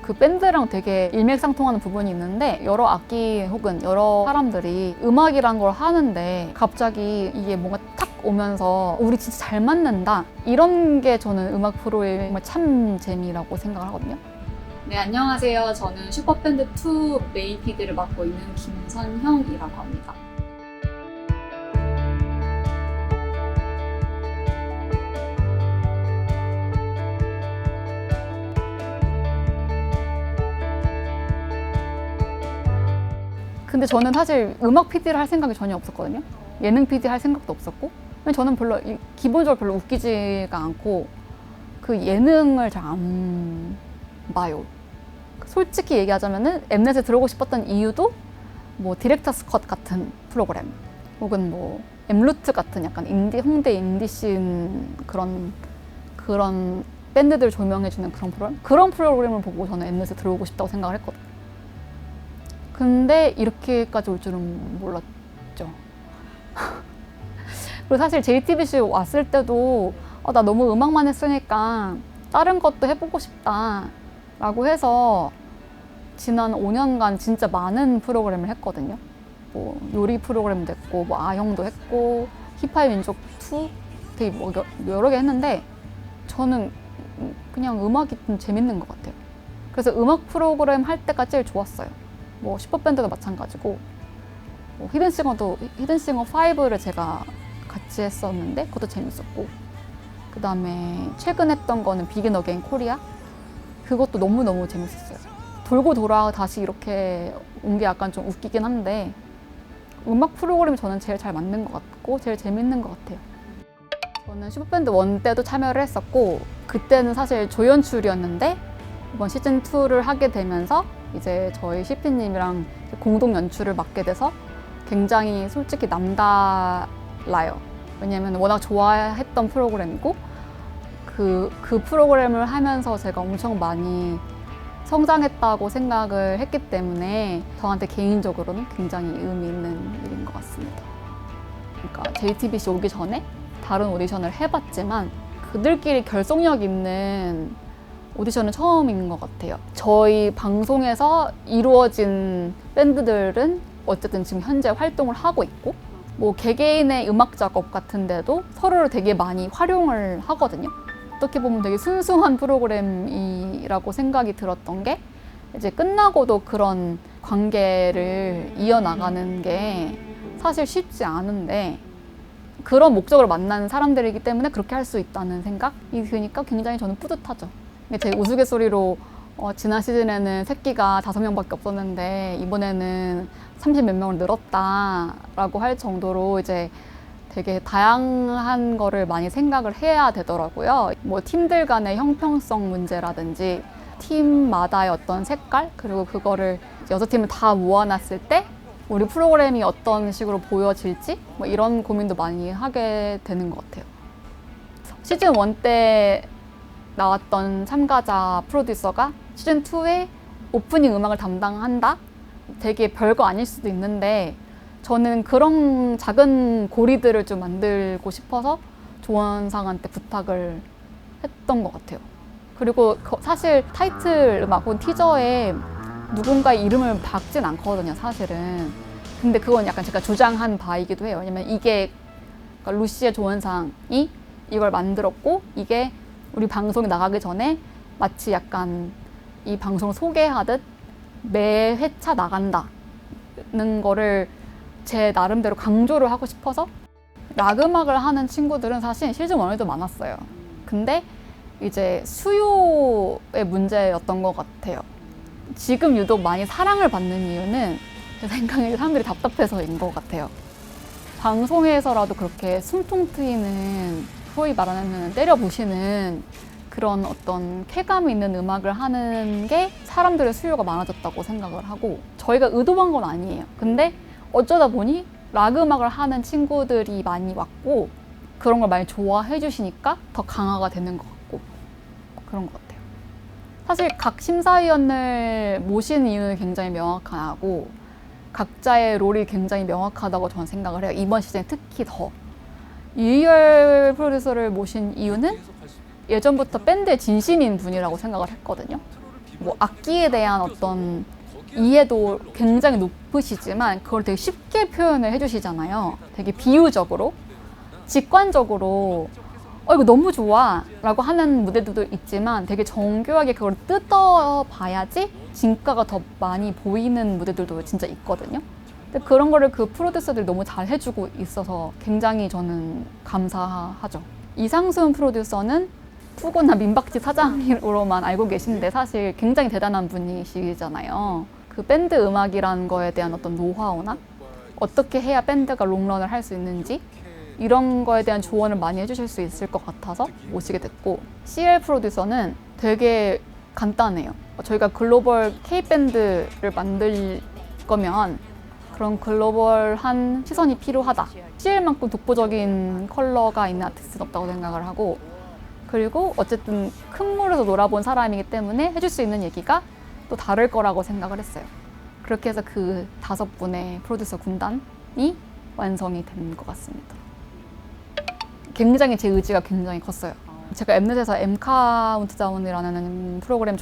그 밴드랑 되게 일맥상통하는 부분이 있는데 여러 악기 혹은 여러 사람들이 음악이란 걸 하는데 갑자기 이게 뭔가 탁 오면서 우리 진짜 잘 맞는다 이런 게 저는 음악 프로의 정말 참 재미라고 생각을 하거든요. 네, 안녕하세요. 저는 슈퍼밴드2 메인 PD를 맡고 있는 김선형이라고 합니다. 근데 저는 사실 음악 PD를 할 생각이 전혀 없었거든요. 예능 PD 할 생각도 없었고 저는 별로 기본적으로 별로 웃기지가 않고 그 예능을 잘 안 봐요. 솔직히 얘기하자면은 엠넷에 들어오고 싶었던 이유도 뭐 디렉터스 컷 같은 프로그램 혹은 뭐 엠루트 같은 약간 인디 홍대 인디씬 그런 밴드들 조명해주는 그런 프로그램을 보고 저는 엠넷에 들어오고 싶다고 생각을 했거든요. 근데 이렇게까지 올 줄은 몰랐죠. 그리고 사실 JTBC 왔을 때도 나 너무 음악만 했으니까 다른 것도 해보고 싶다 라고 해서 지난 5년간 진짜 많은 프로그램을 했거든요. 뭐 요리 프로그램도 했고 뭐 아형도 했고 힙합 민족 2 되게 뭐 여러 개 했는데 저는 그냥 음악이 좀 재밌는 것 같아요. 그래서 음악 프로그램 할 때가 제일 좋았어요. 뭐 슈퍼밴드도 마찬가지고 뭐 히든싱어 5를 제가 같이 했었는데 그것도 재밌었고 그 다음에 최근 했던 거는 비긴 어게인 코리아 그것도 너무너무 재밌었어요. 돌고 돌아 다시 이렇게 온 게 약간 좀 웃기긴 한데 음악 프로그램이 저는 제일 잘 맞는 것 같고 제일 재밌는 것 같아요. 저는 슈퍼밴드 1 때도 참여를 했었고 그때는 사실 조연출이었는데 이번 시즌2를 하게 되면서 이제 저희 CP님이랑 공동 연출을 맡게 돼서 굉장히 솔직히 남달라요. 왜냐면 워낙 좋아했던 프로그램이고 그 프로그램을 하면서 제가 엄청 많이 성장했다고 생각을 했기 때문에 저한테 개인적으로는 굉장히 의미 있는 일인 것 같습니다. 그러니까 JTBC 오기 전에 다른 오디션을 해봤지만 그들끼리 결속력 있는 오디션은 처음인 것 같아요. 저희 방송에서 이루어진 밴드들은 어쨌든 지금 현재 활동을 하고 있고 뭐 개개인의 음악 작업 같은 데도 서로를 되게 많이 활용을 하거든요. 어떻게 보면 되게 순수한 프로그램이라고 생각이 들었던 게 이제 끝나고도 그런 관계를 이어나가는 게 사실 쉽지 않은데 그런 목적으로 만나는 사람들이기 때문에 그렇게 할 수 있다는 생각이 드니까 굉장히 저는 뿌듯하죠. 제 우스갯소리로 지난 시즌에는 새끼가 5명밖에 없었는데 이번에는 30몇 명을 늘었다라고 할 정도로 이제 되게 다양한 거를 많이 생각을 해야 되더라고요. 뭐 팀들 간의 형평성 문제라든지 팀마다의 어떤 색깔 그리고 그거를 6팀을 다 모아놨을 때 우리 프로그램이 어떤 식으로 보여질지 뭐 이런 고민도 많이 하게 되는 것 같아요. 시즌 1 때 나왔던 참가자 프로듀서가 시즌2에 오프닝 음악을 담당한다? 되게 별거 아닐 수도 있는데 저는 그런 작은 고리들을 좀 만들고 싶어서 조원상한테 부탁을 했던 것 같아요. 그리고 사실 타이틀 음악 혹은 티저에 누군가의 이름을 박진 않거든요, 사실은. 근데 그건 약간 제가 주장한 바이기도 해요. 왜냐면 이게 그러니까 루시의 조원상이 이걸 만들었고 이게 우리 방송이 나가기 전에 마치 약간 이 방송을 소개하듯 매 회차 나간다는 거를 제 나름대로 강조를 하고 싶어서 락 음악을 하는 친구들은 사실 시즌 1에도 많았어요. 근데 이제 수요의 문제였던 것 같아요. 지금 유독 많이 사랑을 받는 이유는 제 생각에 사람들이 답답해서인 것 같아요. 방송에서라도 그렇게 숨통 트이는 소위 말하는 때려부시는 그런 어떤 쾌감 있는 음악을 하는 게 사람들의 수요가 많아졌다고 생각을 하고 저희가 의도한 건 아니에요. 근데 어쩌다 보니 락 음악을 하는 친구들이 많이 왔고 그런 걸 많이 좋아해 주시니까 더 강화가 되는 것 같고 그런 것 같아요. 사실 각 심사위원을 모신 이유는 굉장히 명확하고 각자의 롤이 굉장히 명확하다고 저는 생각을 해요. 이번 시즌에 특히 더. 유희열 프로듀서를 모신 이유는 예전부터 밴드의 진심인 분이라고 생각을 했거든요. 뭐 악기에 대한 어떤 이해도 굉장히 높으시지만 그걸 되게 쉽게 표현을 해주시잖아요. 되게 비유적으로, 직관적으로 이거 너무 좋아 라고 하는 무대들도 있지만 되게 정교하게 그걸 뜯어봐야지 진가가 더 많이 보이는 무대들도 진짜 있거든요. 근데 그런 거를 그 프로듀서들이 너무 잘 해주고 있어서 굉장히 저는 감사하죠. 이상순 프로듀서는 푸고나 민박집 사장으로만 알고 계신데 사실 굉장히 대단한 분이시잖아요. 그 밴드 음악이라는 거에 대한 어떤 노하우나 어떻게 해야 밴드가 롱런을 할 수 있는지 이런 거에 대한 조언을 많이 해주실 수 있을 것 같아서 모시게 됐고, CL 프로듀서는 되게 간단해요. 저희가 글로벌 K밴드를 만들 거면 그런 글로벌한 시선이 필요하다. CL만큼 독보적인 컬러가 있는 아티스트는 없다고 생각을 하고, 그리고 어쨌든 큰 물에서 놀아본 사람이기 때문에 해줄 수 있는 얘기가 또 다를 거라고 생각을 했어요. 그렇게 해서 그 5분의 프로듀서 군단이 완성이 된 것 같습니다. 굉장히 제 의지가 굉장히 컸어요. 제가 엠넷에서 M카운트다운이라는 프로그램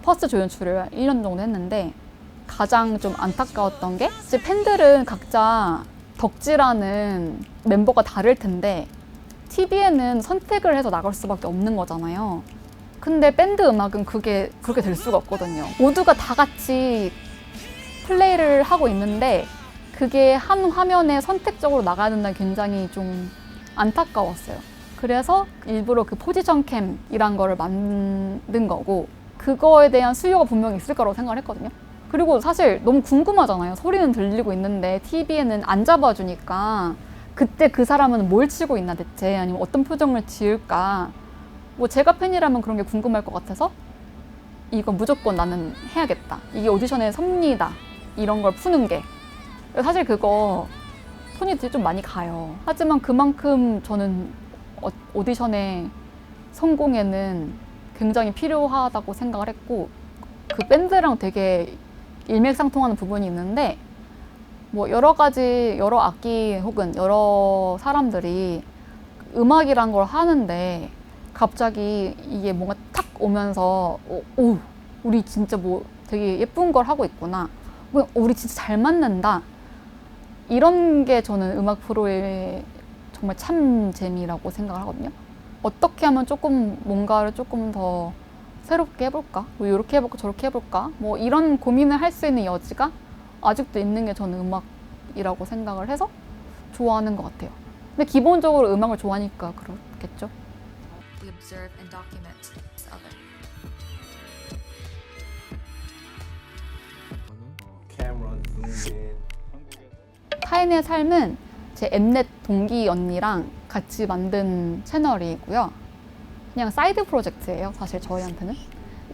퍼스트 조연출을 1년 정도 했는데 가장 좀 안타까웠던 게 이제 팬들은 각자 덕질하는 멤버가 다를 텐데 TV에는 선택을 해서 나갈 수밖에 없는 거잖아요. 근데 밴드 음악은 그게 그렇게 될 수가 없거든요. 모두가 다 같이 플레이를 하고 있는데 그게 한 화면에 선택적으로 나가는 날 굉장히 좀 안타까웠어요. 그래서 일부러 그 포지션 캠이란 거를 만든 거고, 그거에 대한 수요가 분명히 있을 거라고 생각을 했거든요. 그리고 사실 너무 궁금하잖아요. 소리는 들리고 있는데 TV에는 안 잡아주니까 그때 그 사람은 뭘 치고 있나 대체, 아니면 어떤 표정을 지을까. 뭐 제가 팬이라면 그런 게 궁금할 것 같아서 이거 무조건 나는 해야겠다. 이게 오디션의 섭리다. 이런 걸 푸는 게. 사실 그거 손이 좀 많이 가요. 하지만 그만큼 저는 오디션의 성공에는 굉장히 필요하다고 생각을 했고, 그 밴드랑 되게 일맥상통하는 부분이 있는데, 뭐 여러 가지, 여러 악기 혹은 여러 사람들이 음악이란 걸 하는데 갑자기 이게 뭔가 탁 오면서 오, 우리 진짜 뭐 되게 예쁜 걸 하고 있구나. 우리 진짜 잘 맞는다. 이런 게 저는 음악 프로의 정말 참 재미라고 생각을 하거든요. 어떻게 하면 조금 뭔가를 조금 더 새롭게 해볼까? 뭐 이렇게 해볼까? 저렇게 해볼까? 뭐 이런 고민을 할 수 있는 여지가 아직도 있는 게 저는 음악이라고 생각을 해서 좋아하는 것 같아요. 근데 기본적으로 음악을 좋아하니까 그렇겠죠. We observe and document this other. Camera zoomed in. 타인의 삶은 제 엠넷 동기 언니랑 같이 만든 채널이고요. 그냥 사이드 프로젝트예요, 사실 저희한테는.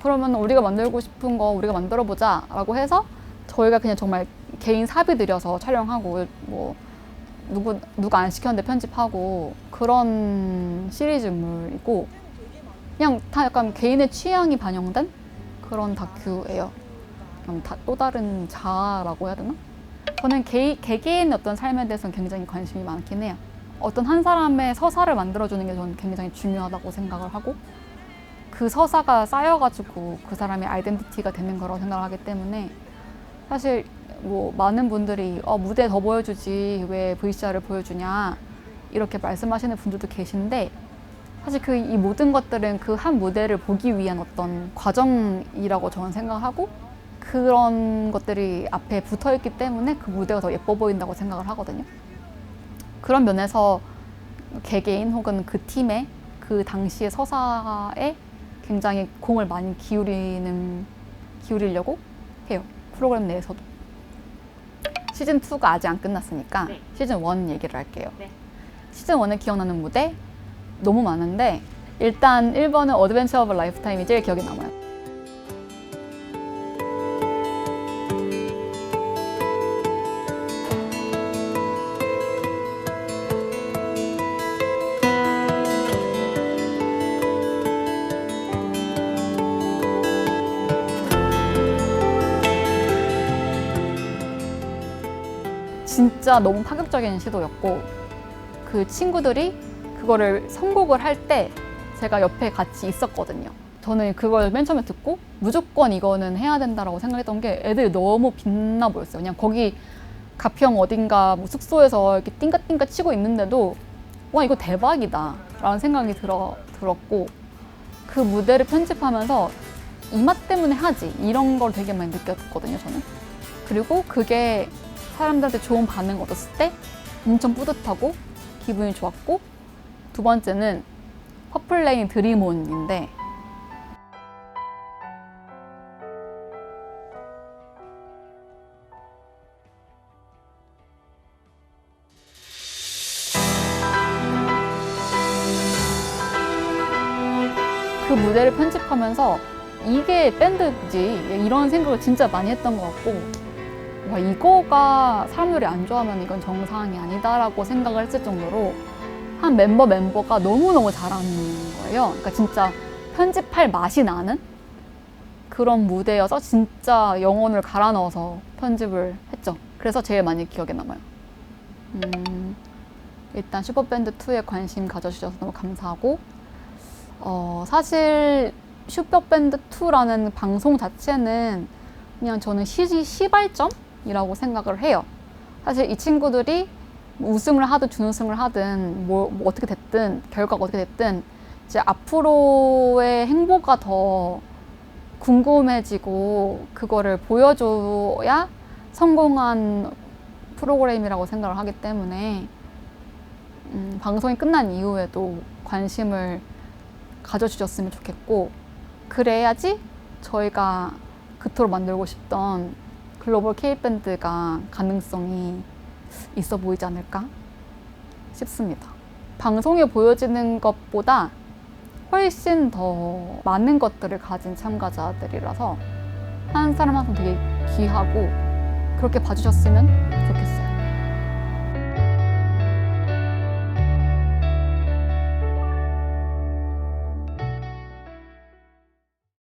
그러면 우리가 만들고 싶은 거 우리가 만들어보자 라고 해서 저희가 그냥 정말 개인 사비 들여서 촬영하고 뭐 누가 안 시켰는데 편집하고 그런 시리즈물이고, 그냥 다 약간 개인의 취향이 반영된 그런 다큐예요. 또 다른 자아라고 해야 되나? 저는 개개인의 어떤 삶에 대해서는 굉장히 관심이 많긴 해요. 어떤 한 사람의 서사를 만들어주는 게 저는 굉장히 중요하다고 생각을 하고, 그 서사가 쌓여가지고 그 사람의 아이덴티티가 되는 거라고 생각을 하기 때문에, 사실 뭐 많은 분들이 무대 더 보여주지 왜 VCR을 보여주냐 이렇게 말씀하시는 분들도 계신데, 사실 이 모든 것들은 그 한 무대를 보기 위한 어떤 과정이라고 저는 생각하고, 그런 것들이 앞에 붙어있기 때문에 그 무대가 더 예뻐 보인다고 생각을 하거든요. 그런 면에서 개개인 혹은 그 팀의 그 당시의 서사에 굉장히 공을 많이 기울이려고 해요. 프로그램 내에서도. 시즌2가 아직 안 끝났으니까 네. 시즌1 얘기를 할게요. 네. 시즌1에 기억나는 무대 너무 많은데, 일단 1번은 어드벤처 오브 라이프타임이 제일 기억에 남아요. 진짜 너무 파격적인 시도였고, 그 친구들이 그거를 선곡을 할 때 제가 옆에 같이 있었거든요. 저는 그걸 맨 처음에 듣고 무조건 이거는 해야 된다라고 생각했던 게 애들이 너무 빛나 보였어요. 그냥 거기 가평 어딘가 뭐 숙소에서 이렇게 띵까띵까 치고 있는데도 와 이거 대박이다 라는 생각이 들었고 그 무대를 편집하면서 이 맛 때문에 하지 이런 걸 되게 많이 느꼈거든요 저는. 그리고 그게 사람들한테 좋은 반응을 얻었을 때 엄청 뿌듯하고 기분이 좋았고 두 번째는 퍼플레인 드림온인데 그 무대를 편집하면서 이게 밴드지 이런 생각을 진짜 많이 했던 것 같고 와 이거가 사람들이 안 좋아하면 이건 정상이 아니다라고 생각을 했을 정도로 한 멤버가 너무너무 잘하는 거예요. 그러니까 진짜 편집할 맛이 나는 그런 무대여서 진짜 영혼을 갈아 넣어서 편집을 했죠. 그래서 제일 많이 기억에 남아요. 일단 슈퍼밴드2에 관심 가져주셔서 너무 감사하고 사실 슈퍼밴드2라는 방송 자체는 그냥 저는 시발점이라고 생각을 해요. 사실 이 친구들이 우승을 하든 준우승을 하든 뭐 어떻게 됐든 결과가 어떻게 됐든 이제 앞으로의 행보가 더 궁금해지고 그거를 보여줘야 성공한 프로그램이라고 생각을 하기 때문에 방송이 끝난 이후에도 관심을 가져주셨으면 좋겠고 그래야지 저희가 그토록 만들고 싶던 글로벌 K밴드가 가능성이 있어 보이지 않을까 싶습니다. 방송에 보여지는 것보다 훨씬 더 많은 것들을 가진 참가자들이라서 한 사람 한 사람 되게 귀하고 그렇게 봐주셨으면 좋겠어요.